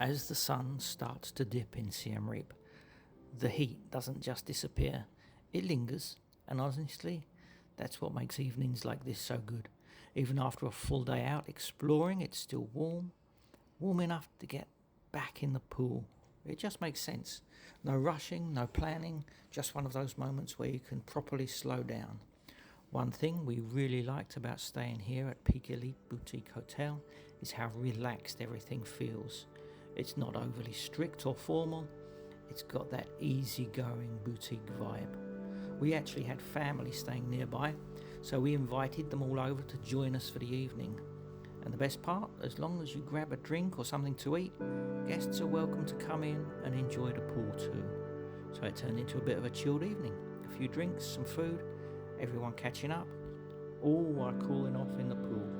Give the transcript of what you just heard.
As the sun starts to dip in Siem Reap, the heat doesn't just disappear, it lingers, and honestly, that's what makes evenings like this so good. Even after a full day out exploring, it's still warm, warm enough to get back in the pool. It just makes sense. No rushing, no planning, just one of those moments where you can properly slow down. One thing we really liked about staying here at Peak Elite Boutique Hotel is how relaxed everything feels. It's not overly strict or formal, it's got that easygoing boutique vibe. We actually had family staying nearby, so we invited them all over to join us for the evening. And the best part, as long as you grab a drink or something to eat, guests are welcome to come in and enjoy the pool too. So it turned into a bit of a chilled evening. A few drinks, some food, everyone catching up, all while cooling off in the pool.